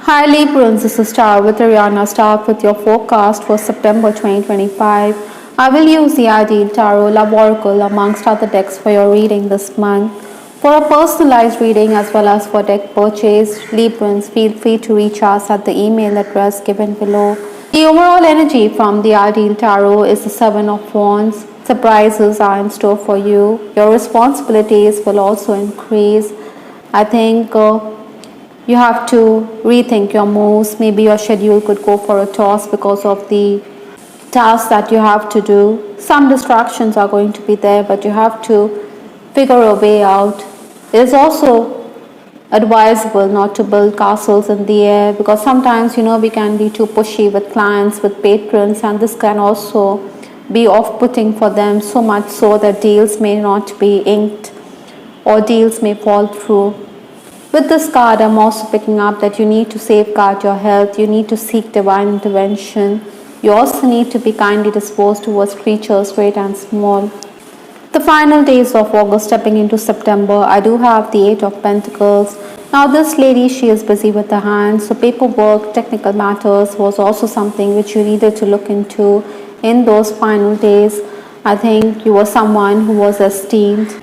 Hi Librans, this is Star with Ariana. Start with your forecast for September 2025. I will use the Ideal Tarot Love Oracle amongst other decks for your reading this month. For a personalized reading as well as for deck purchase, Librans, feel free to reach us at the email address given below. The overall energy from the Ideal Tarot is the Seven of Wands. Surprises are in store for you. Your responsibilities will also increase. I think you have to rethink your moves. Maybe your schedule could go for a toss because of the tasks that you have to do. Some distractions are going to be there, but you have to figure a way out. It is also advisable not to build castles in the air because sometimes we can be too pushy with clients, with patrons, and this can also be off-putting for them, so much so that deals may not be inked or deals may fall through. With this card, I'm also picking up that you need to safeguard your health, you need to seek divine intervention. You also need to be kindly disposed towards creatures great and small. The final days of August stepping into September, I do have the Eight of Pentacles. Now this lady, she is busy with her hands, so paperwork, technical matters was also something which you needed to look into in those final days. I think you were someone who was esteemed.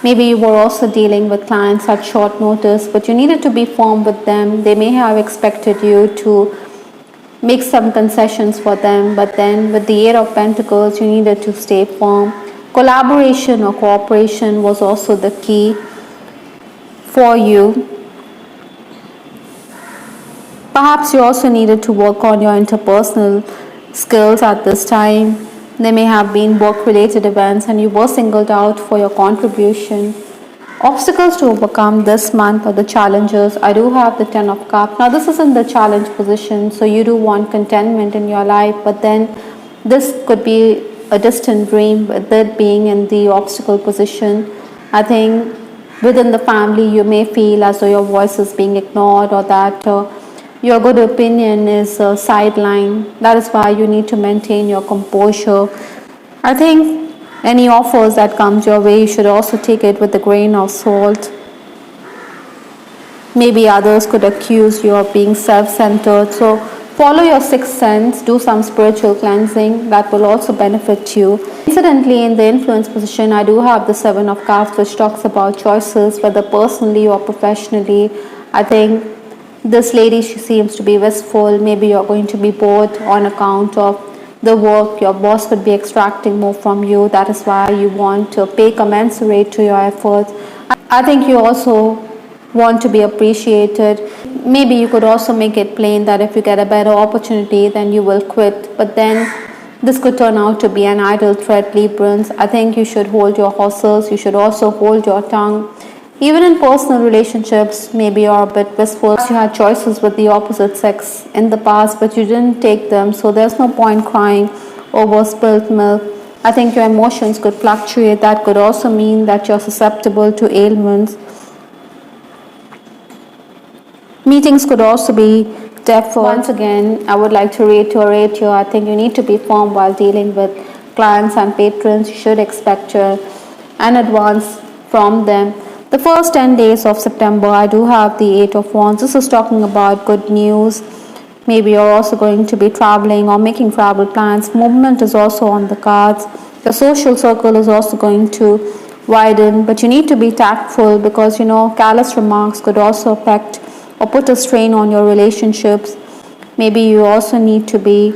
Maybe you were also dealing with clients at short notice, but you needed to be firm with them. They may have expected you to make some concessions for them, but then with the Eight of Pentacles, you needed to stay firm. Collaboration or cooperation was also the key for you. Perhaps you also needed to work on your interpersonal skills at this time. There may have been work-related events and you were singled out for your contribution. Obstacles to overcome this month or the challenges. I do have the Ten of Cups. Now this is in the challenge position, so you do want contentment in your life, but then this could be a distant dream with it being in the obstacle position. I think within the family you may feel as though your voice is being ignored or that your good opinion is sidelined. That is why you need to maintain your composure. I think any offers that comes your way, you should also take it with a grain of salt. Maybe others could accuse you of being self-centered. So follow your sixth sense, do some spiritual cleansing. That will also benefit you. Incidentally, in the influence position, I do have the Seven of Cups, which talks about choices, whether personally or professionally. I think this lady, she seems to be wistful. Maybe you're going to be bored on account of the work. Your boss could be extracting more from you. That is why you want to pay commensurate to your efforts. I think you also want to be appreciated. Maybe you could also make it plain that if you get a better opportunity, then you will quit. But then this could turn out to be an idle threat, Librans. I think you should hold your horses. You should also hold your tongue. Even in personal relationships, maybe you're a bit wistful. You had choices with the opposite sex in the past, but you didn't take them, so there's no point crying over spilt milk. I think your emotions could fluctuate. That could also mean that you're susceptible to ailments. Meetings could also be deferred. Once again, I would like to reiterate here, I think you need to be firm while dealing with clients and patrons. You should expect an advance from them. The first 10 days of September, I do have the Eight of Wands. This is talking about good news. Maybe you're also going to be traveling or making travel plans. Movement is also on the cards. The social circle is also going to widen, but you need to be tactful because, careless remarks could also affect or put a strain on your relationships. Maybe you also need to be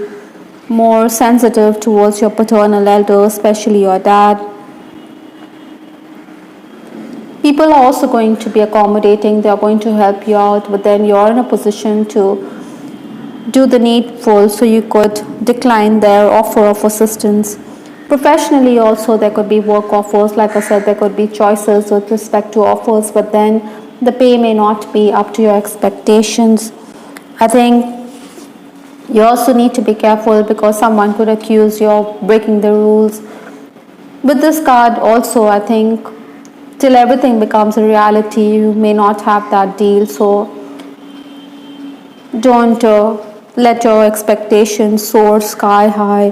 more sensitive towards your paternal elders, especially your dad. People are also going to be accommodating. They are going to help you out, but then you're in a position to do the needful, so you could decline their offer of assistance. Professionally also, there could be work offers. Like I said, there could be choices with respect to offers, but then the pay may not be up to your expectations. I think you also need to be careful because someone could accuse you of breaking the rules. With this card also, I think till everything becomes a reality, you may not have that deal, so don't let your expectations soar sky high.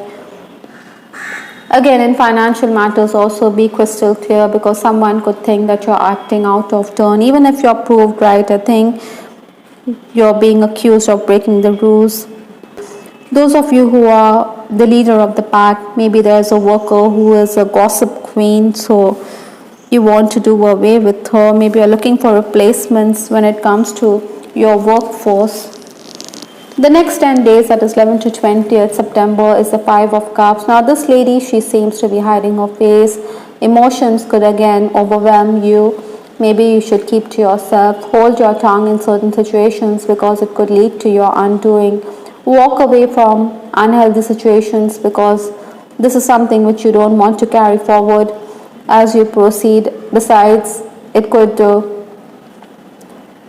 Again, in financial matters, also be crystal clear because someone could think that you're acting out of turn. Even if you're proved right, I think You're being accused of breaking the rules. Those of you who are the leader of the pack, maybe there's a worker who is a gossip queen, so you want to do away with her. Maybe you're looking for replacements when it comes to your workforce. The next 10 days, that is 11 to 20th September, is the Five of Cups. Now, this lady, she seems to be hiding her face. Emotions could again overwhelm you. Maybe you should keep to yourself. Hold your tongue in certain situations because it could lead to your undoing. Walk away from unhealthy situations because this is something which you don't want to carry forward as you proceed. Besides, it could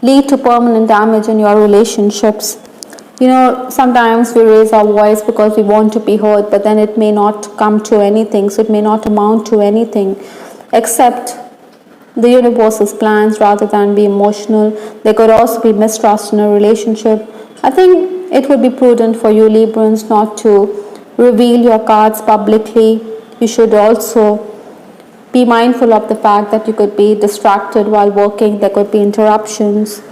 lead to permanent damage in your relationships. Sometimes we raise our voice because we want to be heard, but then it may not come to anything, so it may not amount to anything except the universe's plans rather than be emotional. There could also be mistrust in a relationship. I think it would be prudent for you, Librans, not to reveal your cards publicly. You should also be mindful of the fact that you could be distracted while working, there could be interruptions.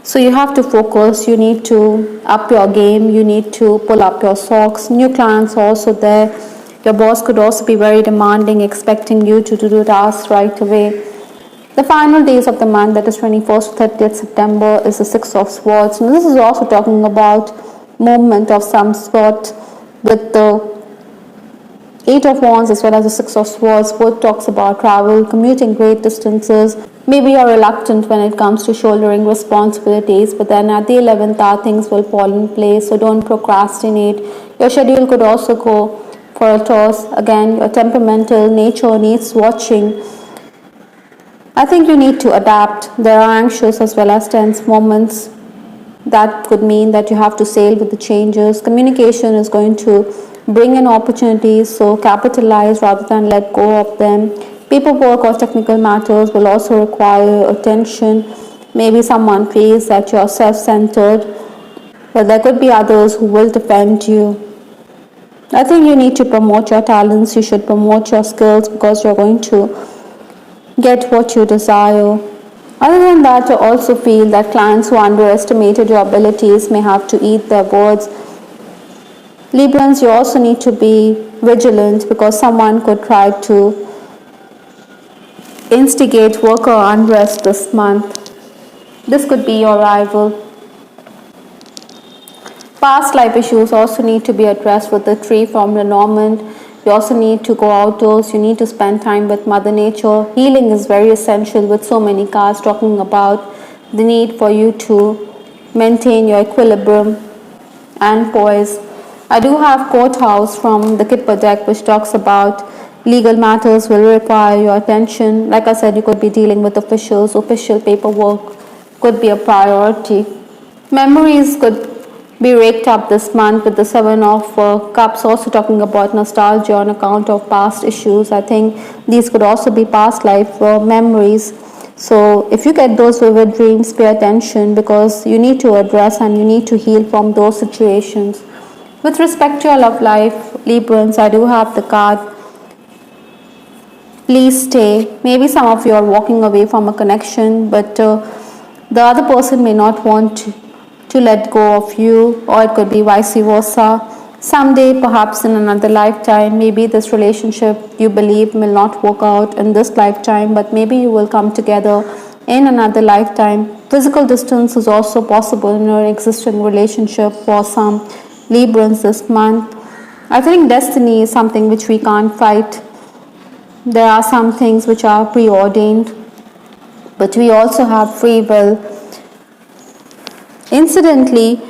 So you have to focus, you need to up your game, you need to pull up your socks. New clients are also there. Your boss could also be very demanding, expecting you to do tasks right away. The final days of the month, that is 21st to 30th September, is the Six of Swords. And this is also talking about movement of some sort with the Eight of Wands as well as the Six of Swords. Both talks about travel, commuting great distances. Maybe you're reluctant when it comes to shouldering responsibilities, but then at the 11th hour things will fall in place, so don't procrastinate. Your schedule could also go for a toss. Again, your temperamental nature needs watching. I think you need to adapt. There are anxious as well as tense moments. That could mean that you have to sail with the changes. Communication is going to bring in opportunities, so capitalize rather than let go of them. Paperwork or technical matters will also require attention. Maybe someone feels that you're self-centered, but there could be others who will defend you. I think you need to promote your talents. You should promote your skills because you're going to get what you desire. Other than that, I also feel that clients who underestimated your abilities may have to eat their words. Librans, you also need to be vigilant because someone could try to instigate worker unrest this month. This could be your rival. Past life issues also need to be addressed with the tree from Lenormand. You also need to go outdoors. You need to spend time with Mother Nature. Healing is very essential with so many cards talking about the need for you to maintain your equilibrium and poise. I do have Courthouse from the Kipper deck, which talks about legal matters will require your attention. Like I said, you could be dealing with officials. Official paperwork could be a priority. Memories could be raked up this month with the Seven of Cups, also talking about nostalgia on account of past issues. I think these could also be past life memories. So if you get those vivid dreams, pay attention because you need to address and you need to heal from those situations. With respect to your love life, Librans, I do have the card, please stay. Maybe some of you are walking away from a connection, but the other person may not want to let go of you, or it could be vice versa. Someday, perhaps in another lifetime, maybe this relationship you believe will not work out in this lifetime, but maybe you will come together in another lifetime. Physical distance is also possible in your existing relationship for some Librans this month. I think destiny is something which we can't fight. There are some things which are preordained, but we also have free will. Incidentally,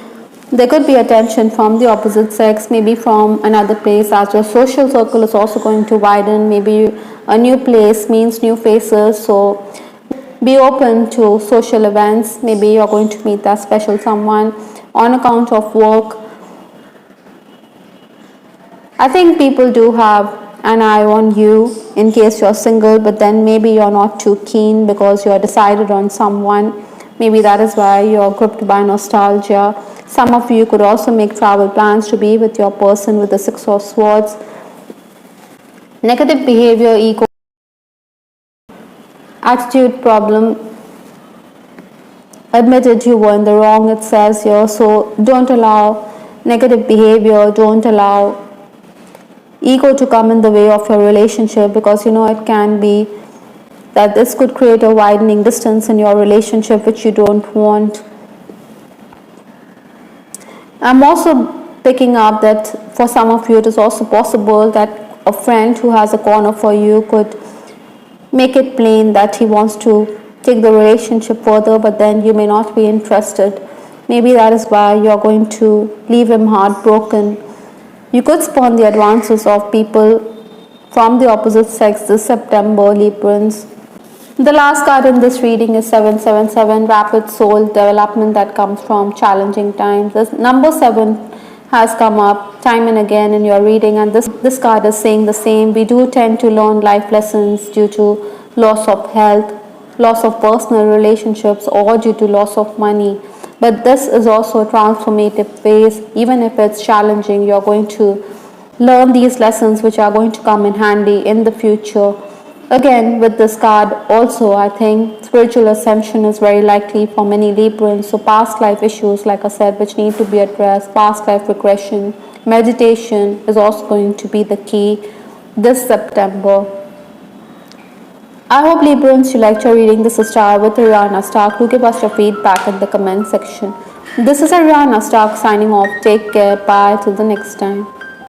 there could be attention from the opposite sex, maybe from another place, as your social circle is also going to widen. Maybe a new place means new faces, so be open to social events. Maybe you're going to meet that special someone on account of work. I think people do have an eye on you in case you're single, but then maybe you're not too keen because you're decided on someone. Maybe that is why you're gripped by nostalgia. Some of you could also make travel plans to be with your person with the Six of Swords. Negative behavior, ego, attitude problem. admitted you were in the wrong, it says here. So don't allow negative behavior, don't allow ego to come in the way of your relationship, because it can be that this could create a widening distance in your relationship, which you don't want. I'm also picking up that for some of you it is also possible that a friend who has a corner for you could make it plain that he wants to take the relationship further, but then you may not be interested. Maybe that is why you're going to leave him heartbroken. You could spurn the advances of people from the opposite sex this September, Librans. The last card in this reading is 777, rapid soul development that comes from challenging times. This number 7 has come up time and again in your reading, and this card is saying the same. We do tend to learn life lessons due to loss of health, loss of personal relationships, or due to loss of money. But this is also a transformative phase. Even if it's challenging, you're going to learn these lessons which are going to come in handy in the future. Again, with this card also, I think spiritual ascension is very likely for many Librans. So past life issues, like I said, which need to be addressed, past life regression, meditation is also going to be the key this September. I hope Librans you liked your reading. This is Star with Ariana Stark. Do give us your feedback in the comment section. This is Ariana Stark signing off. Take care. Bye. Till the next time.